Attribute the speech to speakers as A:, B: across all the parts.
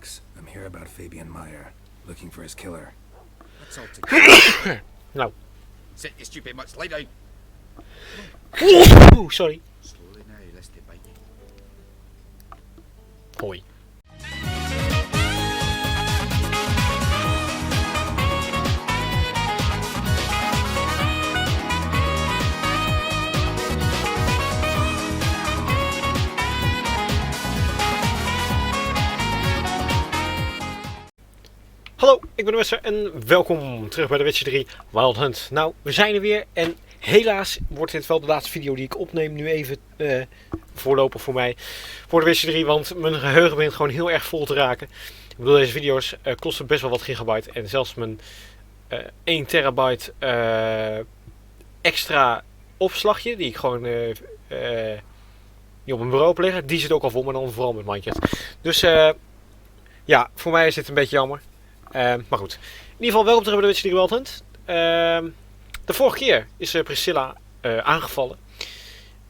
A: Max. I'm here about Fabian Meyer, looking for his killer.
B: Let's all together.
C: Nou.
B: Sit your stupid mutts, lay down.
C: Oeh, sorry.
B: Slowly now, let's debate it.
C: Hoi. Hallo, ik ben Mansterr en welkom terug bij de Witcher 3 Wild Hunt. Nou, we zijn er weer en helaas wordt dit wel de laatste video die ik opneem nu even voorlopig voor mij. Voor de Witcher 3, want mijn geheugen begint gewoon heel erg vol te raken. Ik bedoel, deze video's kosten best wel wat gigabyte en zelfs mijn 1 terabyte extra opslagje, die ik gewoon die op mijn bureau heb liggen, die zit ook al vol, maar dan vooral met mandjes. Dus ja, voor mij is dit een beetje jammer. Maar goed, in ieder geval welkom terug bij de Witcher 3 Wild Hunt. De vorige keer is Priscilla aangevallen.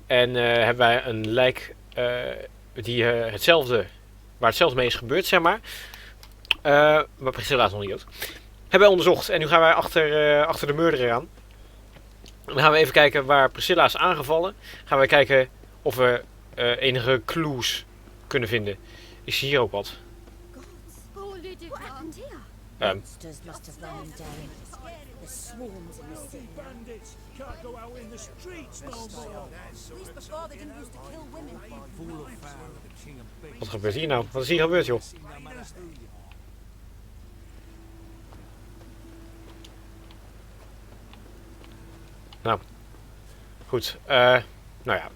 C: En hebben wij een lijk die waar hetzelfde mee is gebeurd, zeg maar. Maar Priscilla is nog niet dood. Hebben wij onderzocht en nu gaan wij achter de murderer aan. Dan gaan we even kijken waar Priscilla is aangevallen. Gaan we kijken of we enige clues kunnen vinden. Ik zie hier ook wat.
D: Monsters must have run him down. The swarms in the city.
E: Bandits can't go out in the streets no more.
D: At least before they didn't used to kill women.
C: Wat gebeurt hier nou? Wat is hier gebeurd, joh? Nou, goed. Nou ja.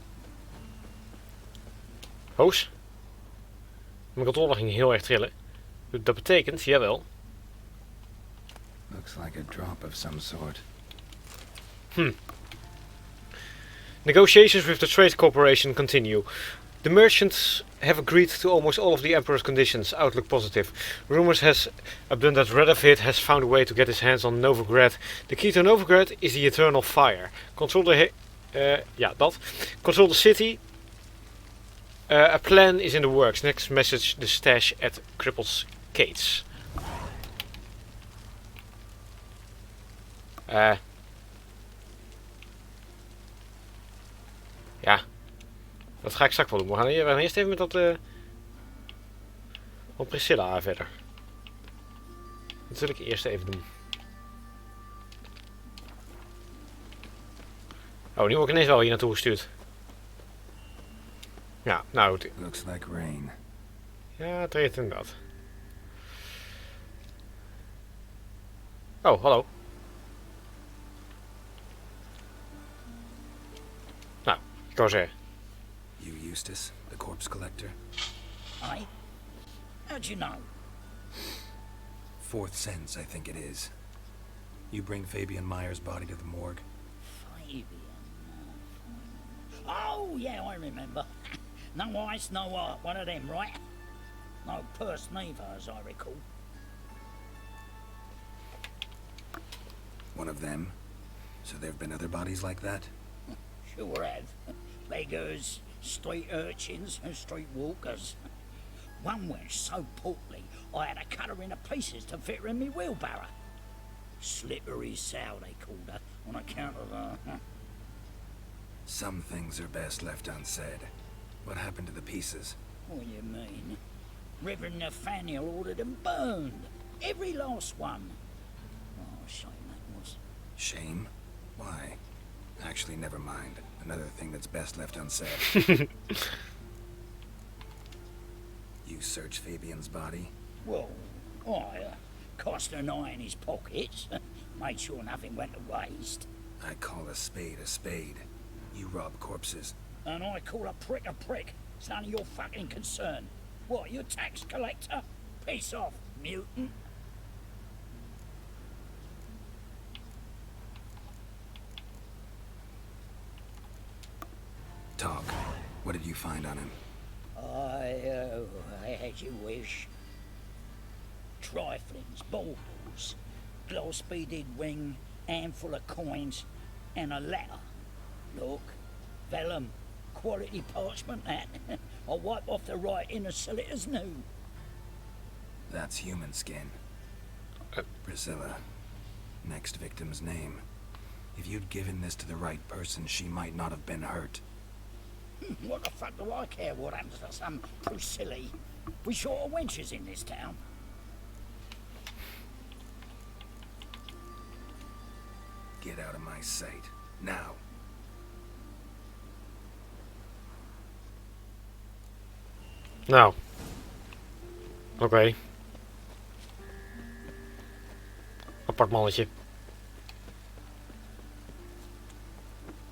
C: Hoos. Mijn controle ging heel erg trillen. Dat betekent, jawel.
A: Looks like a drop of some sort.
C: Negotiations with the trade corporation continue. The merchants have agreed to almost all of the Emperor's conditions. Outlook positive. Rumors has abundant Radovid has found a way to get his hands on Novigrad. The key to Novigrad is the eternal fire. Control the Control the city. A plan is in the works. Next message: the stash at Cripple's Gates. Ja, dat ga ik straks wel doen. We gaan eerst even met dat op Priscilla verder. Dat wil ik eerst even doen. Oh, nu word ik ineens wel hier naartoe gestuurd. Ja, nou goed.
A: Looks like rain.
C: Ja, het regent inderdaad. Oh, hallo. Nou, ik wou zeggen.
A: You Eustace, the corpse collector?
E: Aye? How'd you know?
A: Fourth sense, I think it is. You bring Fabian Meyer's body to the morgue?
E: Fabian. Oh, yeah, I remember. No ice, no art. One of them, right? No purse neither, as I recall.
A: One of them? So there have been other bodies like that?
E: Sure have. Beggars, street urchins, and street walkers. One went so portly, I had to cut her into pieces to fit her in me wheelbarrow. Slippery sow, they called her, on account of her.
A: Some things are best left unsaid. What happened to the pieces?
E: What do you mean? Reverend Nathaniel ordered them burned. Every last one. Oh, shame that was.
A: Shame? Why? Actually, never mind. Another thing that's best left unsaid. You searched Fabian's body?
E: Well, I cast an eye in his pockets. Made sure nothing went to waste.
A: I call a spade a spade. You rob corpses.
E: And I call a prick. It's none of your fucking concern. What, you tax collector? Piss off, mutant.
A: Talk. What did you find on him?
E: As you wish. Triflings, baubles, glass-beaded ring, handful of coins, and a letter. Look, vellum, quality parchment that. I'll wipe off the writing and sell it as new.
A: That's human skin. Priscilla. Next victim's name. If you'd given this to the right person, she might not have been hurt.
E: What the fuck do I care what happens to some Priscilla? We short of wenches in this town.
A: Get out of my sight. Now.
C: Nou. Oké. Apart mannetje.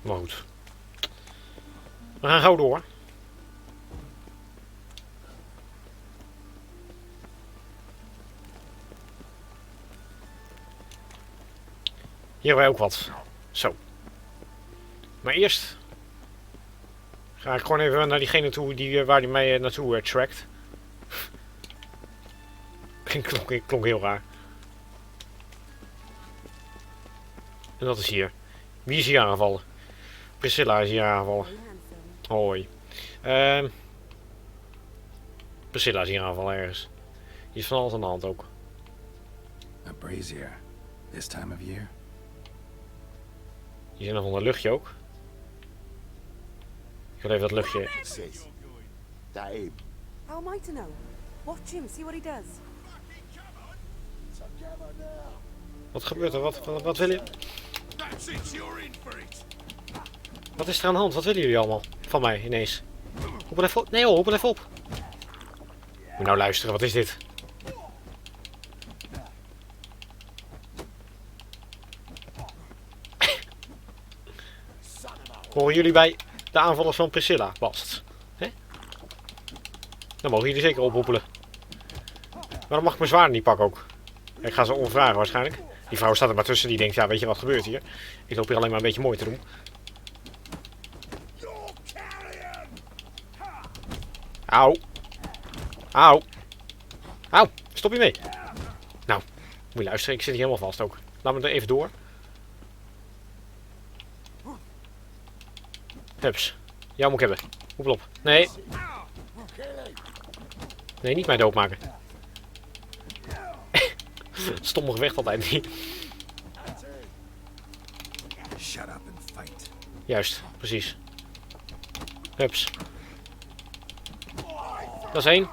C: Maar goed. We gaan gauw door. Hier hebben wij ook wat. Zo. Maar eerst ga ik gewoon even naar diegene toe waar die mij naartoe trackt. klonk heel raar. En dat is hier. Wie is hier aangevallen? Priscilla is hier aangevallen. Hoi. Priscilla is hier aangevallen ergens. Hier is van alles aan de hand ook.
A: A brazier. This time of year?
C: Hier is nog een luchtje ook. Ik wil even dat luchtje.
F: Sis. Daib.
G: How am I to know? Watch him, see what he does.
C: Wat gebeurt er? Wat wil je? Wat is er aan de hand? Wat willen jullie allemaal van mij ineens? Hoppel even op. Nee hoor, hoppel even op. Moet nou luisteren, wat is dit? Horen jullie bij de aanvallers van Priscilla, Bast? Hè? Dan mogen jullie zeker ophoepelen. Waarom mag ik mijn zwaard niet pakken ook? Ik ga ze onvragen waarschijnlijk. Die vrouw staat er maar tussen die denkt, ja weet je wat gebeurt hier? Ik loop hier alleen maar een beetje mooi te doen. Auw. Auw. Auw. Stop je mee. Nou, moet je luisteren. Ik zit hier helemaal vast ook. Laat me er even door. Hups. Jou moet ik hebben. Hoepel op. Nee. Nee, niet mij doodmaken. Stomme gevecht altijd niet.
A: Shut up and fight.
C: Juist, precies. Hups. Dat is één.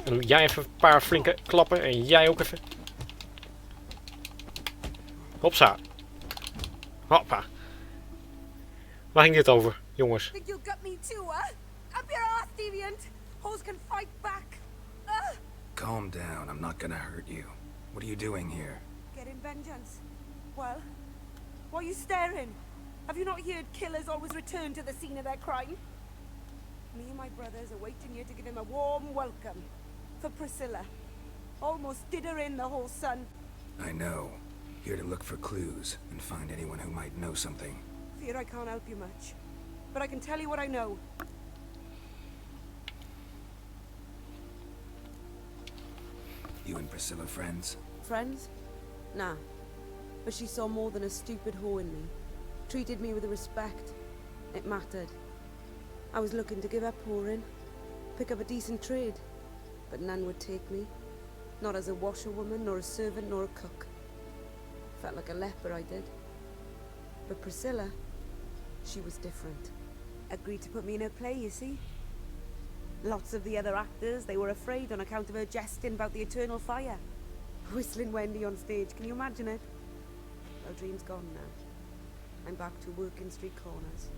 C: En doe jij even een paar flinke klappen. En jij ook even. Hopsa. Hoppa. Waar ging dit over, jongens?
G: Think you'll get me too, huh? Up your ass, deviant! Hoes can fight back!
A: Calm down. I'm not gonna hurt you. What are you doing here?
G: Getting vengeance. Well, why are you staring? Have you not heard killers always return to the scene of their crime? Me and my brothers are waiting here to give him a warm welcome. For Priscilla. Almost did her in the whole sun.
A: I know. Here to look for clues and find anyone who might know something.
G: Fear I can't help you much. But I can tell you what I know.
A: You and Priscilla friends?
G: Friends? Nah. But she saw more than a stupid whore in me. Treated me with respect. It mattered. I was looking to give up whoring. Pick up a decent trade. But none would take me. Not as a washerwoman, nor a servant, nor a cook. Felt like a leper, I did. But Priscilla, she was different. Agreed to put me in her play, you see. Lots of the other actors, they were afraid on account of her jesting about the eternal fire. Whistling Wendy on stage, can you imagine it? Well, dream's gone now. I'm back to working street corners.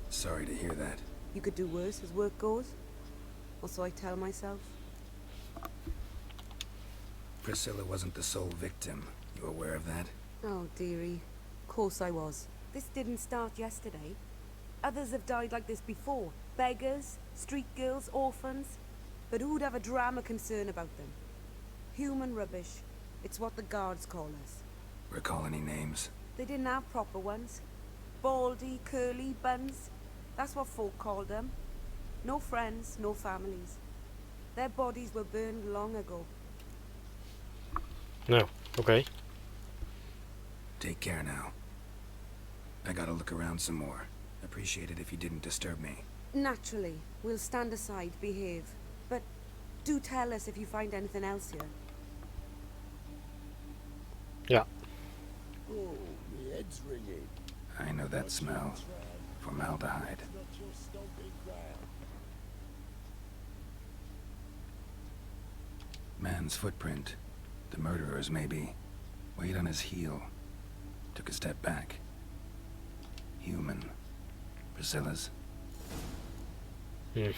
A: Sorry to hear that.
G: You could do worse as work goes. Or so I tell myself.
A: Priscilla wasn't the sole victim. You aware of that?
G: Oh, dearie. Of course I was. This didn't start yesterday. Others have died like this before. Beggars, street girls, orphans. But who'd have a drama concern about them? Human rubbish. It's what the guards call us.
A: Recall any names?
G: They didn't have proper ones. Baldy, curly, buns. That's what folk called them. No friends, no families. Their bodies were burned long ago.
C: Nou, oké.
A: Take care now. I gotta look around some more. Appreciate it if you didn't disturb me.
G: Naturally, we'll stand aside, behave. But Do tell us if you find anything else here.
C: Ja.
F: Oh, my head's ringing.
A: I know that smell. Formaldehyde.
F: Not your stomping ground.
A: Man's footprint. The murderer's maybe. Weighed on his heel. Took a step back. Human. Priscilla's.
C: Hey.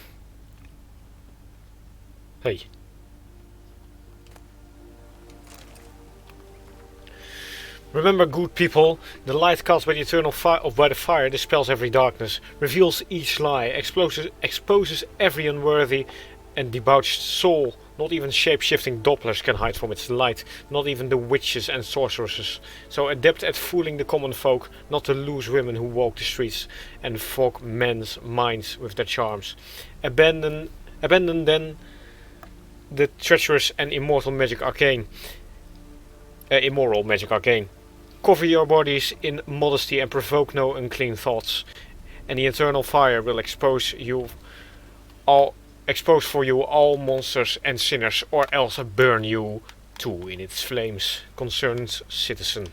C: Remember, good people, the light cast by the eternal by the fire dispels every darkness, reveals each lie, exposes every unworthy and debauched soul. Not even shape-shifting Dopplers can hide from its light, not even the witches and sorceresses. So adept at fooling the common folk, not the loose women who walk the streets and fog men's minds with their charms. Abandon then the treacherous and immoral magic arcane. Cover your bodies in modesty and provoke no unclean thoughts, and the eternal fire will expose for you all monsters and sinners, or else burn you too in its flames, concerned citizen.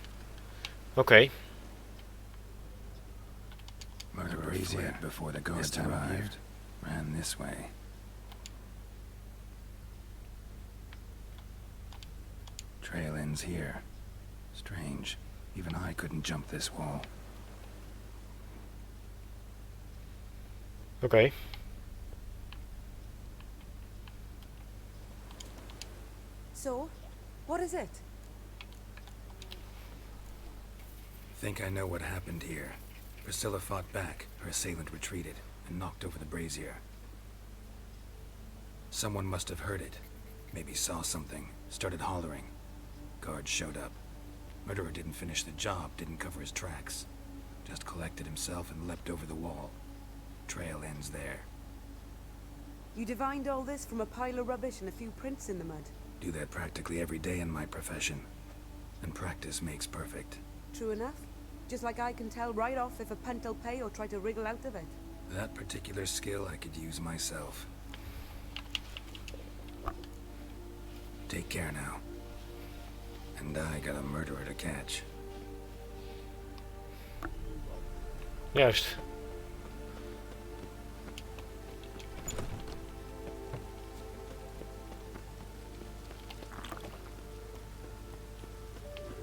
C: Okay.
A: Murderer fled before the guards arrived. Ran this way. Trail ends here. Strange. Even I couldn't jump this wall.
C: Okay.
G: So, what is it?
A: Think I know what happened here. Priscilla fought back, her assailant retreated, and knocked over the brazier. Someone must have heard it. Maybe saw something, started hollering. Guards showed up. Murderer didn't finish the job, didn't cover his tracks. Just collected himself and leapt over the wall. Trail ends there.
G: You divined all this from a pile of rubbish and a few prints in the mud.
A: Do that practically every day in my profession. And practice makes perfect.
G: True enough. Just like I can tell right off if a punt'll pay or try to wriggle out of it.
A: That particular skill I could use myself. Take care now. And I got a murderer to catch.
C: Juist.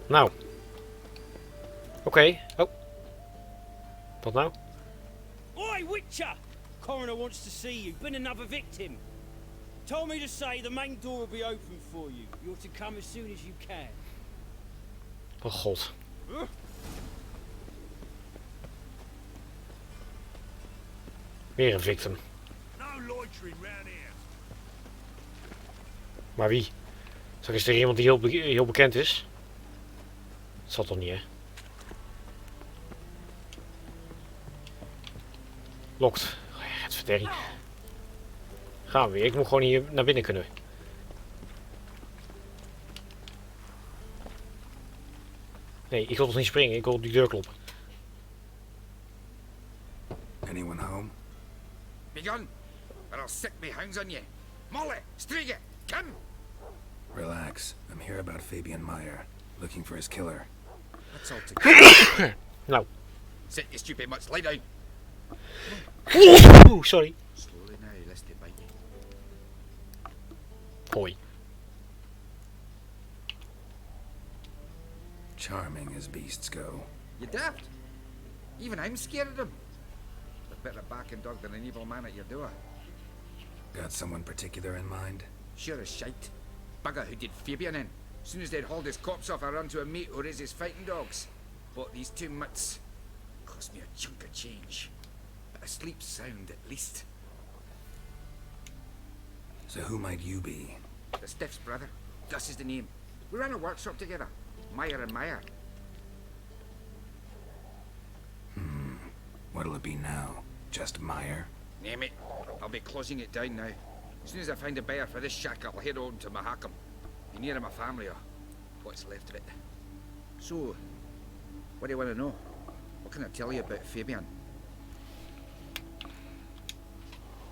C: Nou. Oké. Oh. Wat nou?
H: Oi, Witcher! Coroner wants to see you. Been another victim. Told me to say the main door will be open for you. You're to come as soon as you can.
C: Oh god. Weer een victim.
F: No loitering round here.
C: Maar wie? Zeg, is er iemand die heel bekend is? Dat zal toch niet, hè? Lokt. Oh, ja, het verderrie. Gaan we weer. Ik moet gewoon hier naar binnen kunnen. Nee, ik wil toch niet springen. Ik wil op die deur kloppen.
A: Anyone home?
B: Be gone, or I'll set me hounds on you. Molly, Striga, come!
A: Relax. I'm here about Fabian Meyer. Looking for his killer.
B: What's all together?
C: Nou.
B: Sit you stupid mutts, lie down.
C: Oeh, sorry.
B: Slowly now, lest they bite you.
C: Hoi.
A: Charming as beasts go.
B: You daft? Even I'm scared of them. A better barking dog than an evil man at your door.
A: Got someone particular in mind?
B: Sure as shite. Bugger who did Fabian in. Soon as they'd hauled his corpse off, I run to a mate who raises fighting dogs. Bought these 2 mutts. Cost me a chunk of change. But I sleep sound at least.
A: So who might you be?
B: The Stiff's brother. Gus is the name. We ran a workshop together. Meyer and Meyer.
A: What'll it be now? Just Meyer?
B: Name it. I'll be closing it down now. As soon as I find a buyer for this shack, I'll head on to Mahakam. Be near my family or what's left of it. So, what do you want to know? What can I tell you about Fabian?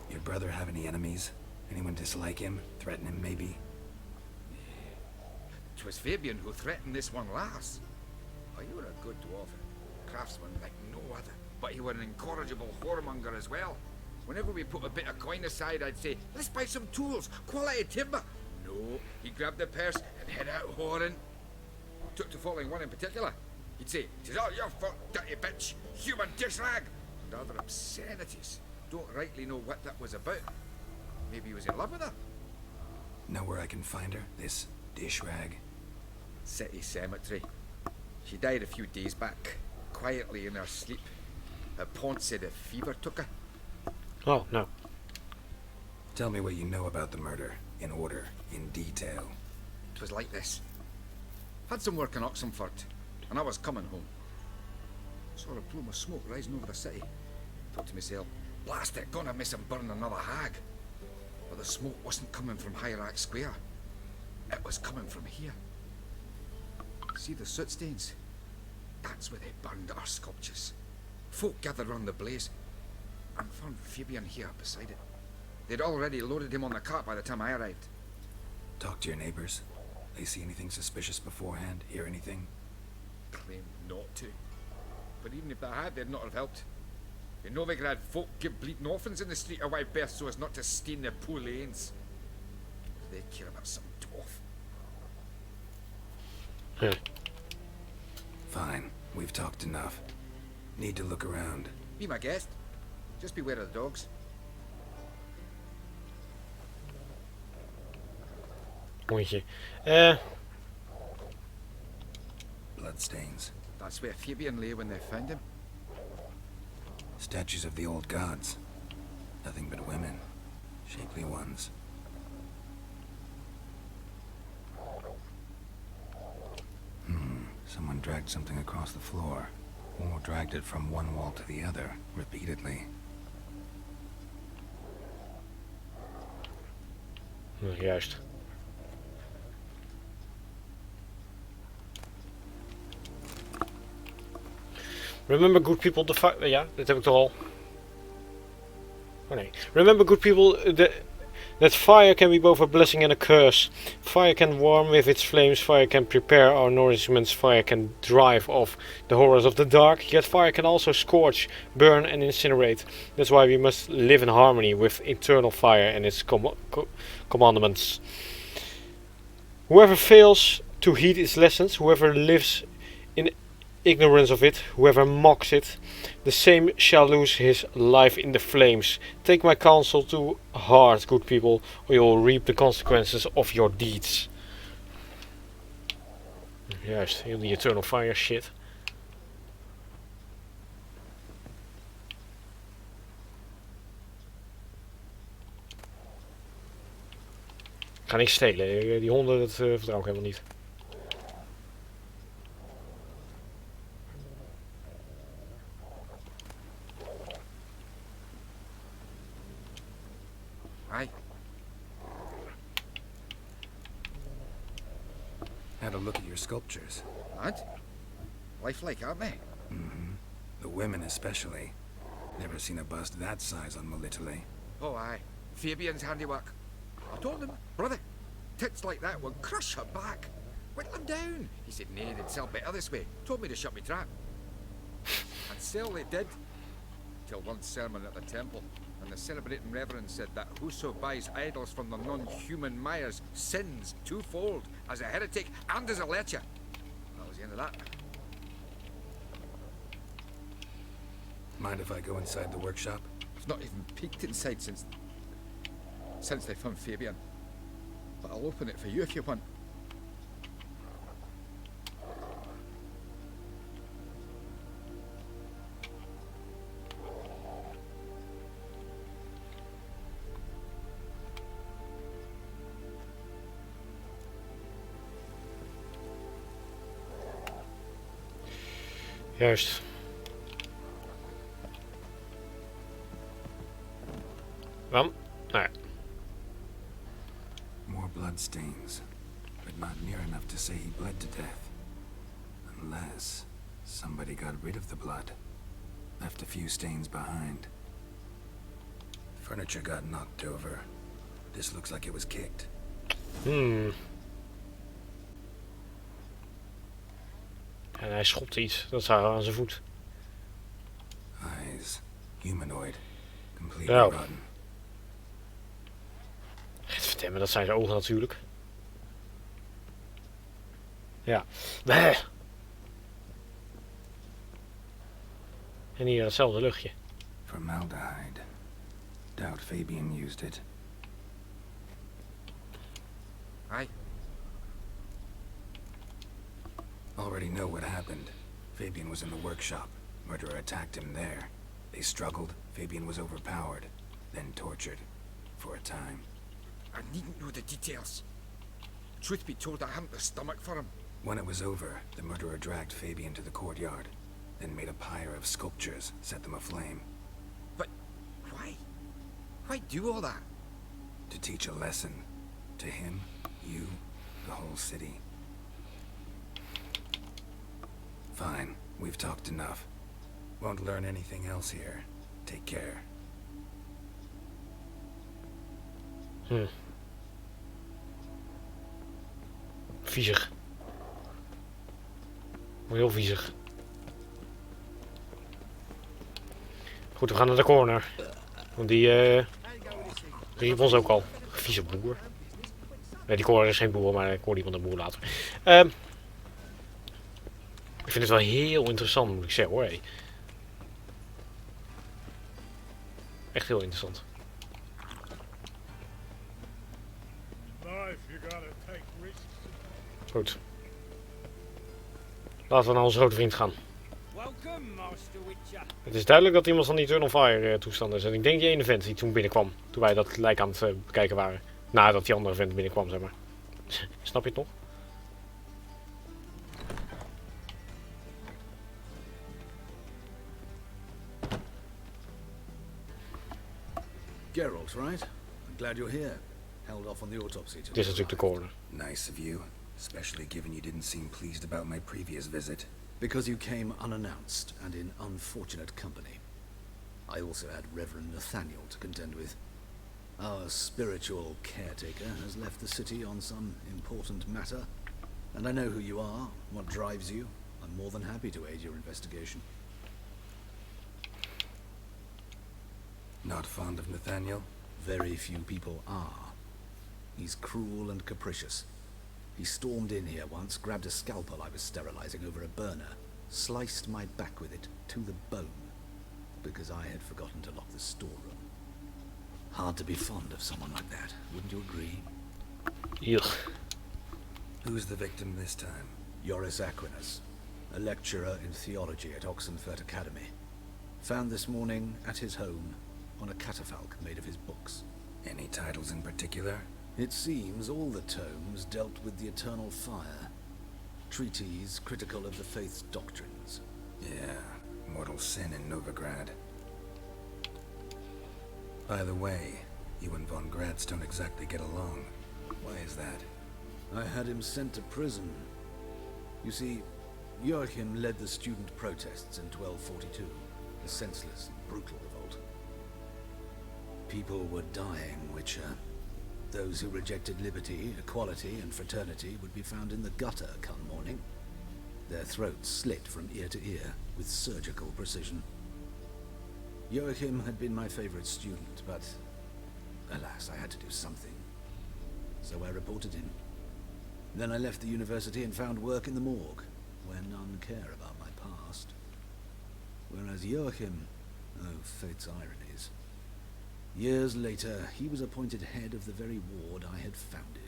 A: Your brother have any enemies? Anyone dislike him? Threaten him, maybe?
B: 'Twas Fabian who threatened this one last. Oh, you were a good dwarf, craftsman like no other. But he were an incorrigible whoremonger as well. Whenever we put a bit of coin aside, I'd say, let's buy some tools, quality timber. No, he grabbed the purse and head out whoring. Took to following one in particular. He'd say, "'Tis all your fault, dirty bitch, human dish rag," and other obscenities. Don't rightly know what that was about. Maybe he was in love with her.
A: Know where I can find her? This dish rag?
B: City cemetery. She died a few days back, quietly in her sleep. Her paunch said a fever took her.
C: Oh, no.
A: Tell me what you know about the murder, in order, in detail.
B: It was like this. Had some work in Oxenford, and I was coming home. Saw a plume of smoke rising over the city. Thought to myself, blast it, gonna miss him burn another hag. But the smoke wasn't coming from Hierarch Square. It was coming from here. See the soot stains? That's where they burned our sculptures. Folk gathered round the blaze, and found Fabian here beside it. They'd already loaded him on the cart by the time I arrived.
A: Talk to your neighbors. They see anything suspicious beforehand? Hear anything?
B: Claimed not to. But even if they had, they'd not have helped. In Novigrad, folk give bleeding orphans in the street a wide berth so as not to stain their poor lanes. They care about some dwarf.
A: Fine. We've talked enough. Need to look around.
B: Be my guest. Just beware of the dogs.
C: Hondje.
A: Bloodstains.
B: That's where Fabian lay when they found him.
A: Statues of the old gods. Nothing but women. Shapely ones. Someone dragged something across the floor. Or dragged it from one wall to the other, repeatedly.
C: Juist. Remember good people, ja, dat heb ik toch al. Oh nee. Remember good people, that fire can be both a blessing and a curse. Fire can warm with its flames, fire can prepare our nourishments, fire can drive off the horrors of the dark, yet fire can also scorch, burn and incinerate. That's why we must live in harmony with eternal fire and its commandments. Whoever fails to heed its lessons, whoever lives in ignorance of it, whoever mocks it, the same shall lose his life in the flames. Take my counsel to heart, good people, or you will reap the consequences of your deeds. Juist, heel die eternal fire shit. Ik ga niks stelen, die honden, dat vertrouw ik helemaal niet.
B: Aye.
A: Had a look at your sculptures.
B: Lad? Lifelike, aren't they?
A: The women especially. Never seen a bust that size on Melitele.
B: Oh, aye. Fabian's handiwork. I told him, brother, tits like that will crush her back. Whittle him down. He said, nay, they'd sell better this way. Told me to shut me trap. And sell they did. Till one sermon at the temple. And the celebrating reverend said that whoso buys idols from the non-human Myers sins twofold, as a heretic and as a lecher. That was the end of that.
A: Mind if I go inside the workshop?
B: I've not even peeked inside since they found Fabian. But I'll open it for you if you want.
C: Juist. Dan? Nou ja.
A: More bloodstains, but not near enough to say he bled to death. Unless somebody got rid of the blood, left a few stains behind. Furniture got knocked over. This looks like it was kicked.
C: En hij schopt iets. Dat is aan zijn voet.
A: Eyes. Humanoid. Completely
C: Oh.
A: rotten.
C: Vertemmen, dat zijn zijn ogen natuurlijk. Ja. Bleh. En hier hetzelfde luchtje.
A: Formaldehyde. Doubt Fabian used it.
B: Aye.
A: Already know what happened. Fabian was in the workshop. Murderer attacked him there. They struggled. Fabian was overpowered. Then tortured. For a time.
B: I needn't know the details. Truth be told, I haven't the stomach for him.
A: When it was over, the murderer dragged Fabian to the courtyard. Then made a pyre of sculptures, set them aflame.
B: But why? Why do all that?
A: To teach a lesson. To him, you, the whole city. Fine, we've talked enough. Won't learn anything else here. Take care.
C: Viezig. Heel viezig. Goed, we gaan naar de corner. Want die riep ons ook al. Vieze boer. Nee, die corner is geen boer, maar ik hoor die van de boer later. Ik vind het wel heel interessant, moet ik zeggen hoor. Hey. Echt heel interessant. Goed. Laten we naar onze grote vriend gaan.
H: Welcome, Master Witcher.
C: Het is duidelijk dat iemand van die Turn on Fire toestand is. En ik denk die ene vent die toen binnenkwam. Toen wij dat lijk aan het bekijken waren. Nadat die andere vent binnenkwam, zeg maar. Snap je het nog?
I: Geralt, right? I'm glad you're here. Held off on the autopsy till
C: Dit is natuurlijk de corner.
A: Nice of you. Especially given you didn't seem pleased about my previous visit.
I: Because you came unannounced and in unfortunate company. I also had Reverend Nathaniel to contend with. Our spiritual caretaker has left the city on some important matter. And I know who you are, what drives you. I'm more than happy to aid your investigation.
A: Not fond of Nathaniel?
I: Very few people are. He's cruel and capricious. He stormed in here once, grabbed a scalpel I was sterilizing over a burner, sliced my back with it to the bone, because I had forgotten to lock the storeroom. Hard to be fond of someone like that, wouldn't you agree?
C: Ugh.
A: Who's the victim this time?
I: Joris Aquinas, a lecturer in theology at Oxenfurt Academy. Found this morning at his home on a catafalque made of his books.
A: Any titles in particular?
I: It seems all the tomes dealt with the eternal fire. Treatises critical of the faith's doctrines.
A: Yeah, mortal sin in Novigrad. By the way, you and von Gratz don't exactly get along. Why is that?
I: I had him sent to prison. You see, Joachim led the student protests in 1242, a senseless and brutal revolt. People were dying, Witcher. Those who rejected liberty, equality, and fraternity would be found in the gutter come morning. Their throats slit from ear to ear with surgical precision. Joachim had been my favorite student, but alas, I had to do something. So I reported him. Then I left the university and found work in the morgue, where none care about my past. Whereas Joachim, oh, fate's ironies. Years later, he was appointed head of the very ward I had founded.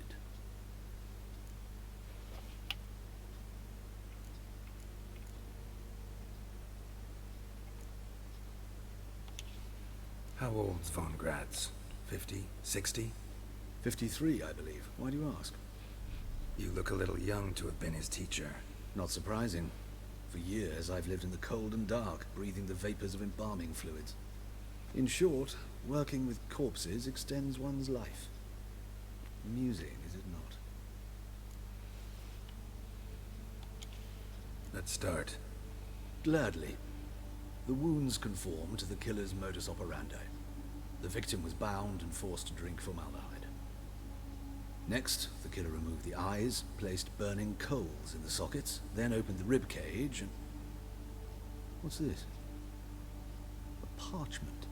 A: How old's von Gratz? 50? 60?
I: 53, I believe. Why do you ask?
A: You look a little young to have been his teacher.
I: Not surprising. For years I've lived in the cold and dark, breathing the vapors of embalming fluids. In short, working with corpses extends one's life. Amusing, is it not?
A: Let's start.
I: Gladly. The wounds conform to the killer's modus operandi. The victim was bound and forced to drink formaldehyde. Next, the killer removed the eyes, placed burning coals in the sockets, then opened the rib cage and... What's this? A parchment.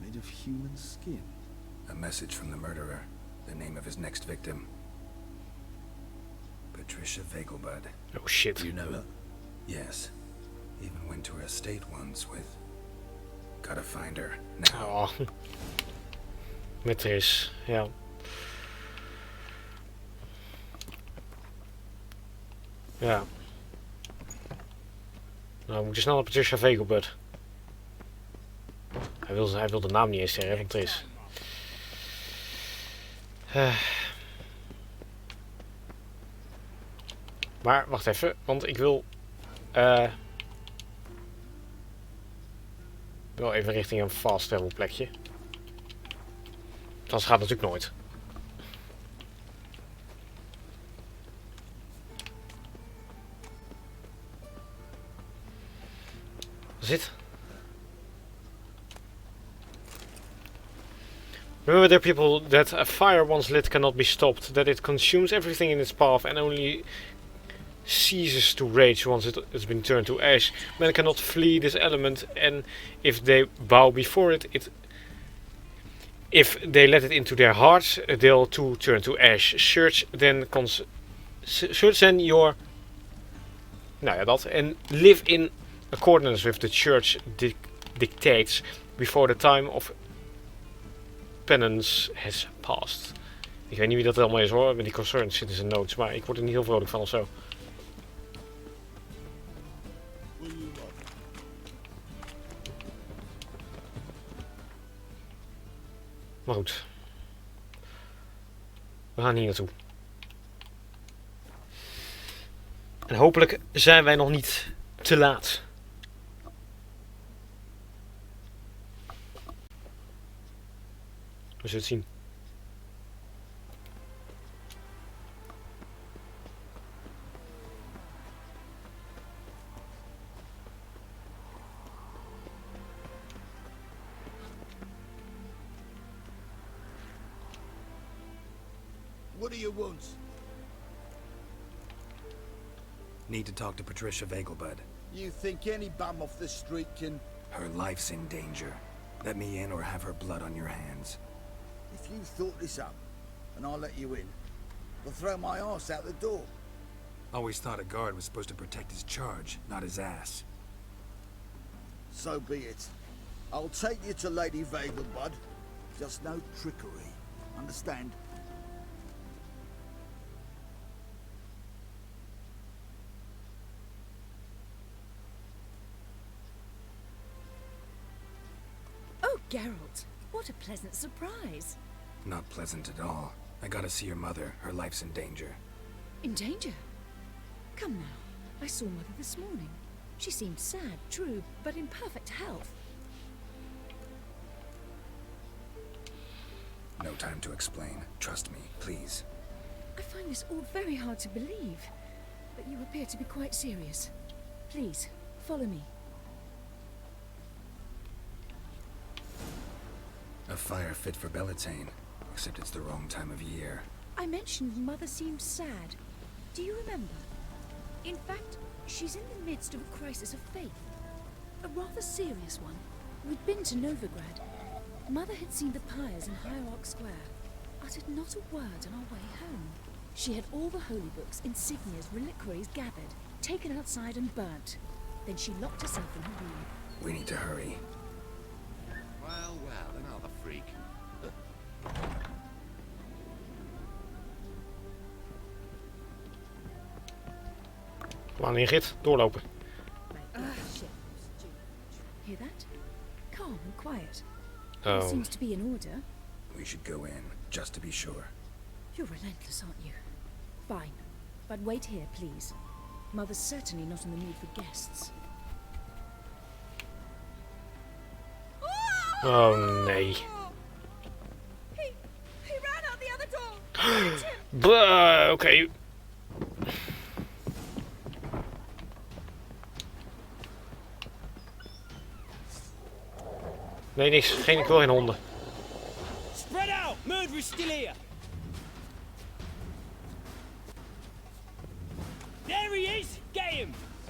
I: Made of human skin.
A: A message from the murderer. The name of his next victim. Patricia Vegelbud.
C: Oh shit.
I: Do you know her?
A: Yes. Even went to her estate once with... Gotta find her now.
C: Oh. Met Tris, ja. Ja. Nou, moet je snel naar Patricia Vegelbud. Hij wil de naam niet eens zeggen van Tris. Maar, wacht even, want ik wil... wel even richting een fast travel plekje. Dat gaat natuurlijk nooit. Zit. Remember, there are people that a fire once lit cannot be stopped, that it consumes everything in its path and only ceases to rage once it has been turned to ash. Men cannot flee this element, and if they bow before it, if they let it into their hearts, they'll too turn to ash. Search then your... Nou ja, dat. And live in accordance with the church dictates before the time of penance has passed. Ik weet niet wie dat allemaal is hoor, met die concern zitten zijn notes, maar ik word er niet heel vrolijk van of zo. Maar goed. We gaan hier naartoe. En hopelijk zijn wij nog niet te laat. We zullen het zien.
F: What do you want?
A: Need to talk to Patricia Vegelbud.
F: You think any bum off the street can...
A: Her life's in danger. Let me in or have her blood on your hands.
F: If you thought this up, and I'll let you in, I'll throw my ass out the door.
A: Always thought a guard was supposed to protect his charge, not his ass.
F: So be it. I'll take you to Lady Vegelbud. Just no trickery. Understand?
D: Oh, Geralt, what a pleasant surprise.
A: Not pleasant at all. I gotta see your mother. Her life's in danger.
D: In danger? Come now. I saw Mother this morning. She seemed sad, true, but in perfect health.
A: No time to explain. Trust me, please.
D: I find this all very hard to believe, but you appear to be quite serious. Please, follow me.
A: A fire fit for Bellatane, except it's the wrong time of year.
D: I mentioned Mother seemed sad. Do you remember? In fact, she's in the midst of a crisis of faith. A rather serious one. We'd been to Novigrad. Mother had seen the pyres in Hierarch Square, uttered not a word on our way home. She had all the holy books, insignias, reliquaries gathered, taken outside and burnt. Then she locked herself in her room.
A: We need to hurry.
J: Well, another freak.
C: Kom aan Ingrid, doorlopen.
D: Hear that? Calm and quiet.
C: Oh.
D: Seems to be in order.
A: We should go in, just to be sure.
D: You're relentless, aren't you? Fine. But wait here, please. Mother's certainly not in the mood for guests.
C: Oh nee.
D: He ran out the other door.
C: Oké. Nee, niks. Ik wil geen honden.
H: Spread out! Murderer's still here!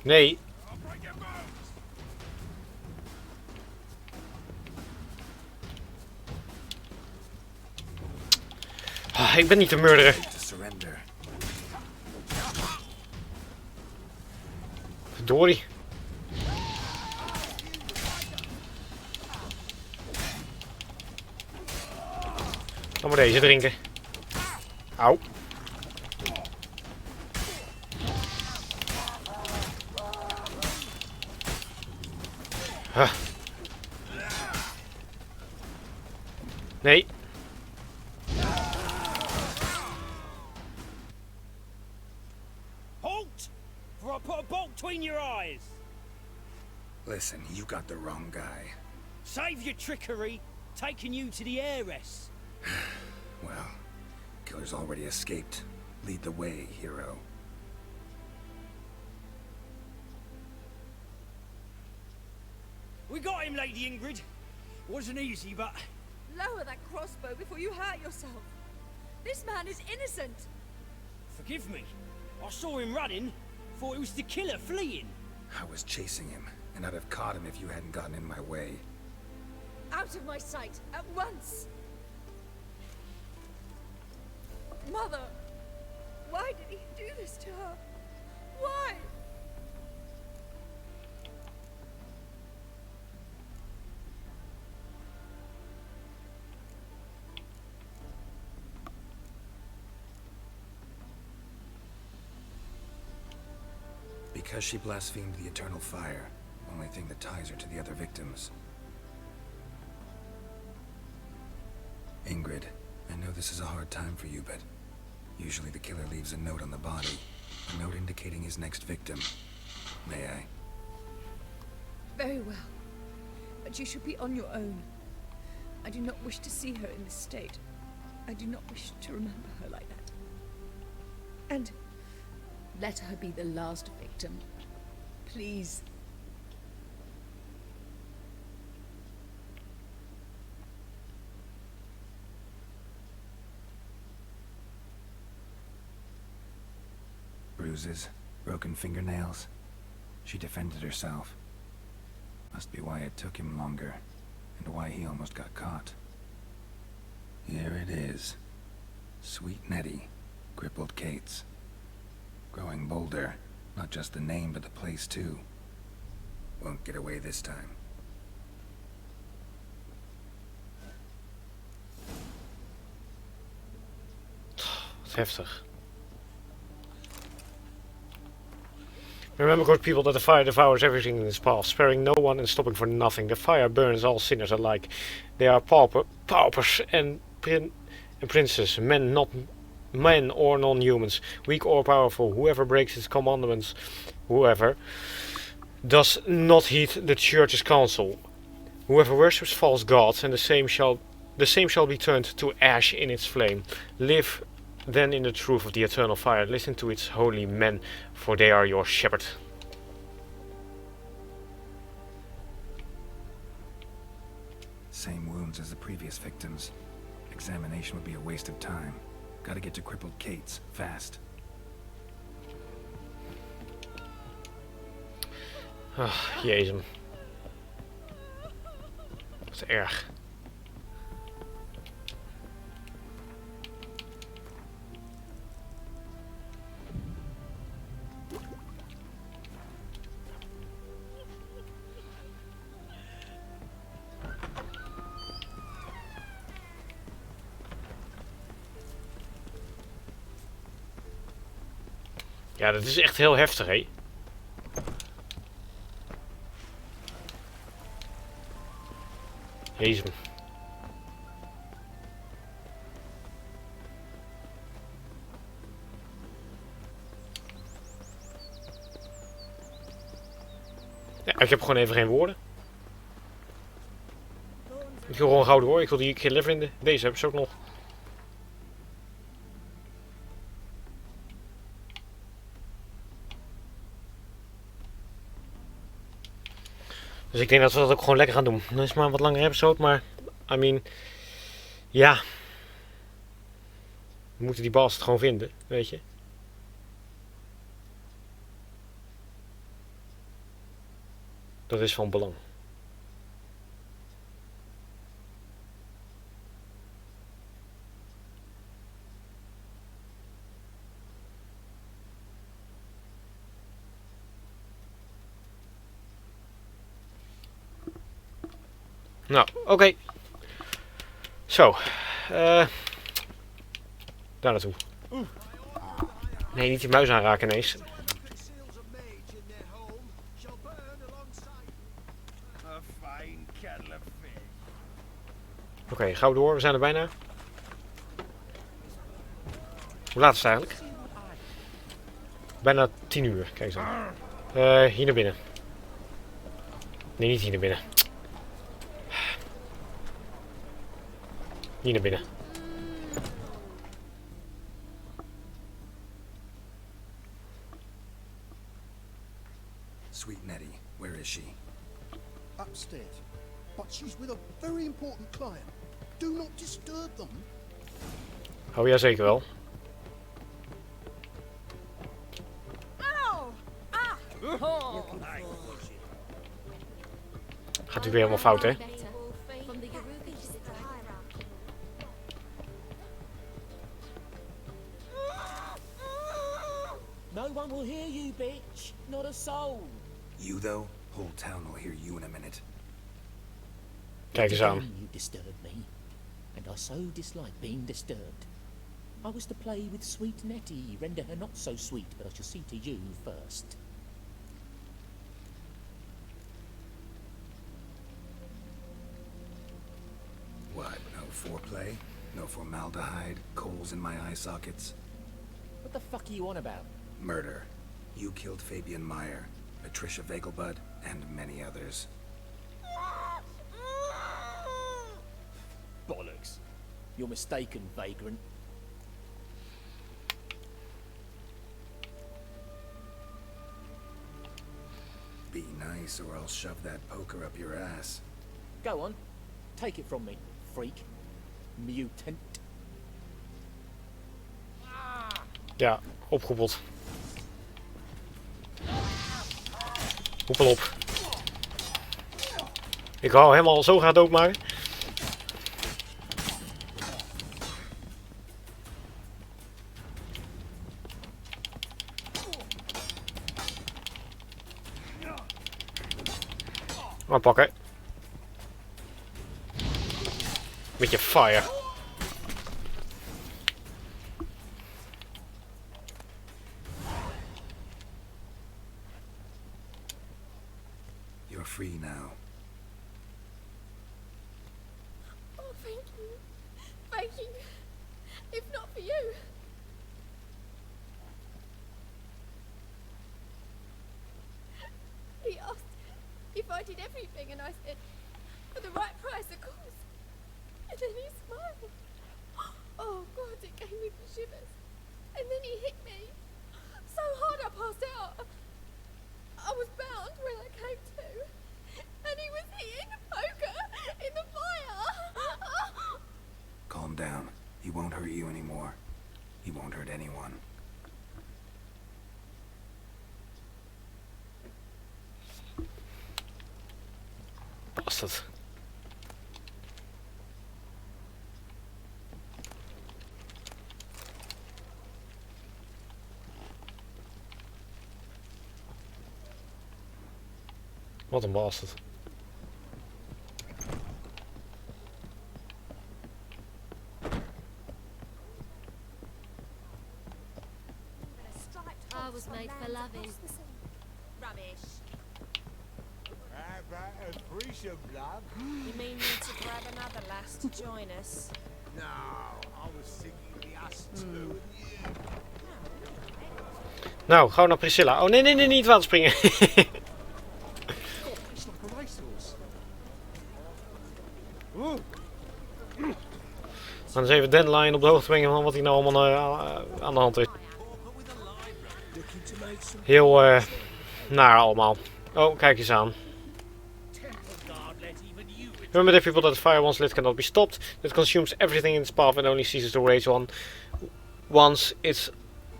C: Nee. Ah, ik ben niet de murderer.
A: To surrender.
C: Verdorie. Dan maar deze drinken. Auw. Huh. Nee.
H: Halt! For I put a bolt between your eyes.
A: Listen, you got the wrong guy.
H: Save your trickery, taking you to the heiress.
A: Well, killer's already escaped. Lead the way, hero.
H: We got him, Lady Ingrid. Wasn't easy, but
D: Lower that crossbow before you hurt yourself. This man is innocent.
H: forgive me. I saw him running, thought it was the killer fleeing.
A: I was chasing him, and I'd have caught him if you hadn't gotten in my way.
D: Out of my sight, at once. Mother, why did he do this to her? Why?
A: Because she blasphemed the eternal fire, only thing that ties her to the other victims. Ingrid, I know this is a hard time for you, but usually the killer leaves a note on the body, a note indicating his next victim. May I?
D: Very well. But you should be on your own. I do not wish to see her in this state. I do not wish to remember her like that. And let her be the last victim. Please.
A: Bruises, broken fingernails. She defended herself. Must be why it took him longer, and why he almost got caught. Here it is. Sweet Nettie, crippled Kate's. Growing bolder, not just the name but the place too. Won't get away this time.
C: Wat heftig. Remember, good people, that the fire devours everything in its path, sparing no one and stopping for nothing. The fire burns all sinners alike. They are paupers and princes, men or non-humans, weak or powerful. Whoever breaks its commandments, whoever does not heed the church's counsel, whoever worships false gods, and the same shall be turned to ash in its flame. Live then in the truth of the eternal fire. Listen to its holy men, for they are your shepherd.
A: Same wounds as the previous victims. Examination would be a waste of time. Gotta get to crippled Kate's, fast.
C: Jezus. Wat erg. Ja, dat is echt heel heftig, hè? Jezus. Ja, ik heb gewoon even geen woorden. Ik wil gewoon gouden hoor. Ik wil die killer vinden. Deze hebben ze ook nog. Dus ik denk dat we dat ook gewoon lekker gaan doen. Dat is maar een wat langere episode, maar I mean, ja. We moeten die bastard gewoon vinden, weet je. Dat is van belang. Nou, oké. Zo. Daar naartoe. Nee, niet die muis aanraken ineens. Oké, gauw door. We zijn er bijna. Hoe laat is het eigenlijk? Bijna 10 uur. Kijk eens aan. Hier naar binnen. Nee, niet hier naar binnen. Hier naar binnen.
A: Sweet Nettie, where is she?
K: Upstairs. But she's with a very important client. Do not disturb them.
C: Oh ja, zeker wel. Gaat u weer helemaal fout, hè?
L: No one will hear you, bitch. Not a soul.
A: You, though? Whole town will hear you in a minute.
C: Kijk eens aan.
L: You disturbed me, and I so dislike being disturbed. I was to play with sweet Nettie, render her not so sweet, but I shall see to you first.
A: What, no foreplay? No formaldehyde? Coals in my eye sockets?
L: What the fuck are you on about?
A: Murder. You killed Fabian Meyer, Patricia Vegelbud, and many others.
L: Bollocks. You're mistaken, vagrant.
A: Be nice or I'll shove that poker up your ass.
L: Go on. Take it from me, freak. Mutant.
C: Ja, opgeroepeld. Hoepel op. Ik wou hem al zo graag doodmaken. Maar pakken. Met je fire.
A: You're free now.
M: Oh, thank you. Thank you. If not for you. He asked if I did everything, and I said, for the right price, of course. And then he smiled. Oh, God, it gave me the shivers. And then he hit me so hard I passed out. I was bound when I came to. And he was hitting the poker in the fire.
A: Calm down. He won't hurt you anymore. He won't hurt anyone.
C: Bastard. Wat een bastard.
M: I was made for loving. Rubbish.
N: How about a threesome, love?
M: You mean you to grab another lass to join us?
N: No, I was thinking the us two and you.
C: Nou, gauw naar Priscilla. Oh nee, nee, nee, niet water springen. Dan eens even Dandelion op de hoogte brengen van wat hij nou allemaal aan de hand is. Heel naar allemaal. Oh, kijk eens aan. Remember that people that fire once lit cannot be stopped. It consumes everything in its path and only ceases to rage once its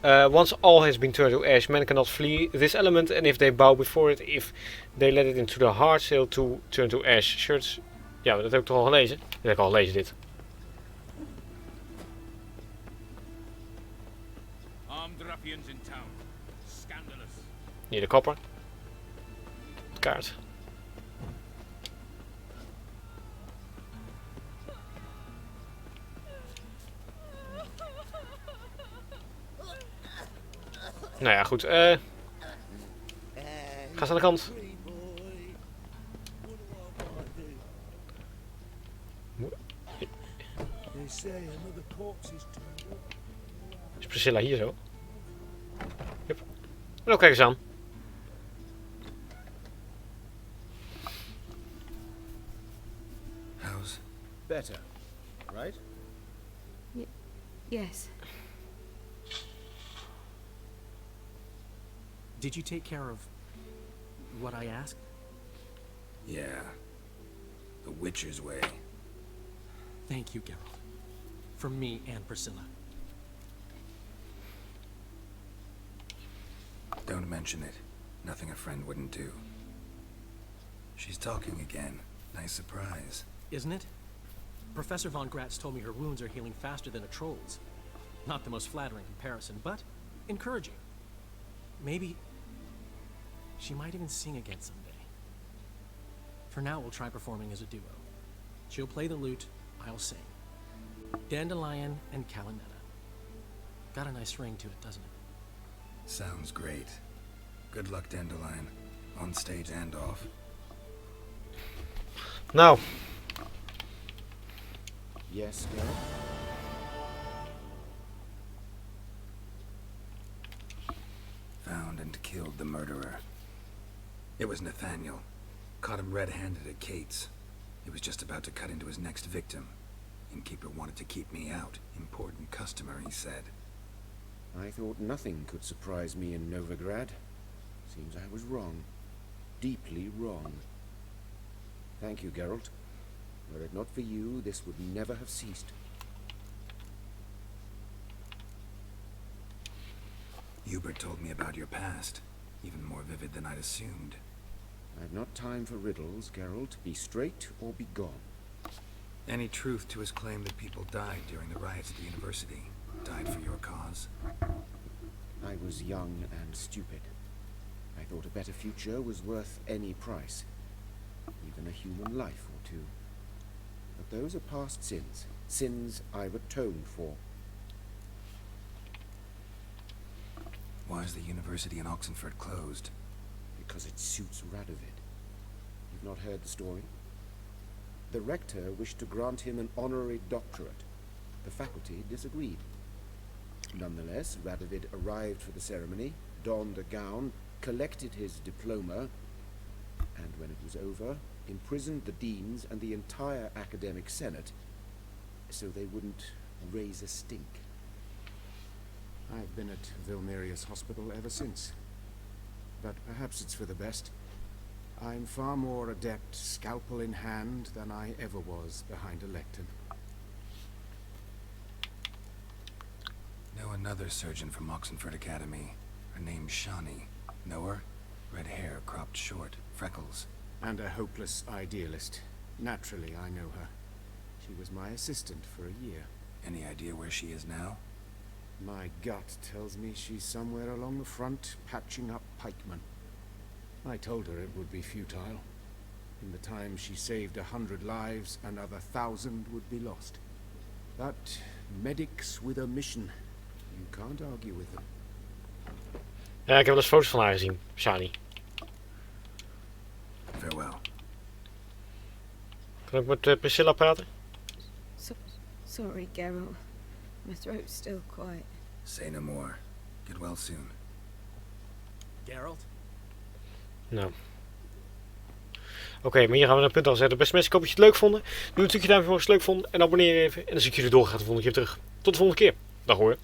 C: Once all has been turned to ash, men cannot flee this element, and if they bow before it, if they let it into the heart, they'll to turn to ash. Shirts. Ja, dat heb ik toch al gelezen? Dat heb ik al gelezen, dit.
O: Armed ruffians in town. Scandalous.
C: Hier de kapper. De kaart. Nou ja, goed. Ga eens aan de kant. Is Priscilla hier zo? Yep. Nou, kijk eens aan.
A: How's
P: better, right?
G: Yes.
Q: Did you take care of what I asked?
A: Yeah. The Witcher's way.
Q: Thank you, Geralt. From me and Priscilla.
A: Don't mention it. Nothing a friend wouldn't do. She's talking again. Nice surprise.
Q: Isn't it? Professor von Gratz told me her wounds are healing faster than a troll's. Not the most flattering comparison, but encouraging. Maybe she might even sing again someday. For now, we'll try performing as a duo. She'll play the lute, I'll sing. Dandelion and Calinetta. Got a nice ring to it, doesn't it?
A: Sounds great. Good luck, Dandelion. On stage and off.
C: Nou.
P: Yes, Geralt?
A: Found and killed the murderer. It was Nathaniel. Caught him red-handed at Kate's. He was just about to cut into his next victim. Innkeeper wanted to keep me out. Important customer, he said.
P: I thought nothing could surprise me in Novigrad. Seems I was wrong. Deeply wrong. Thank you, Geralt. Were it not for you, this would never have ceased.
A: Hubert told me about your past. Even more vivid than I'd assumed.
P: I've not time for riddles, Geralt. Be straight or be gone.
A: Any truth to his claim that people died during the riots at the university? Died for your cause?
P: I was young and stupid. I thought a better future was worth any price. Even a human life or two. But those are past sins. Sins I've atoned for.
A: Why is the university in Oxenford closed?
P: Because it suits Radovid. You've not heard the story? The rector wished to grant him an honorary doctorate. The faculty disagreed. Nonetheless, Radovid arrived for the ceremony, donned a gown, collected his diploma, and when it was over, imprisoned the deans and the entire academic senate so they wouldn't raise a stink.
R: I've been at Vilmerius Hospital ever since. But perhaps it's for the best. I'm far more adept scalpel in hand than I ever was behind a lectern.
A: Know another surgeon from Oxenford Academy. Her name's Shani. Know her? Red hair, cropped short, freckles.
R: And a hopeless idealist. Naturally, I know her. She was my assistant for a year.
A: Any idea where she is now?
R: My gut tells me she's somewhere along the front, patching up pikemen. I told her it would be futile. In the time she saved 100 lives, another 1,000 would be lost. But medics with a mission. You can't argue with them.
C: Ja, ik heb wel eens foto's van haar gezien, Shani.
A: Farewell.
C: Kan ik met Priscilla praten?
G: Sorry, Geralt. My throat's still quiet.
A: Say no more. Get well soon.
Q: Geralt?
C: Nou. Oké, maar hier gaan we een punt aan zetten. Beste mensen, ik hoop dat je het leuk vonden. Doe een stukje duimpje als je het leuk vond. En abonneer even. En dan zie ik jullie doorgaan de volgende keer terug. Tot de volgende keer. Dag hoor.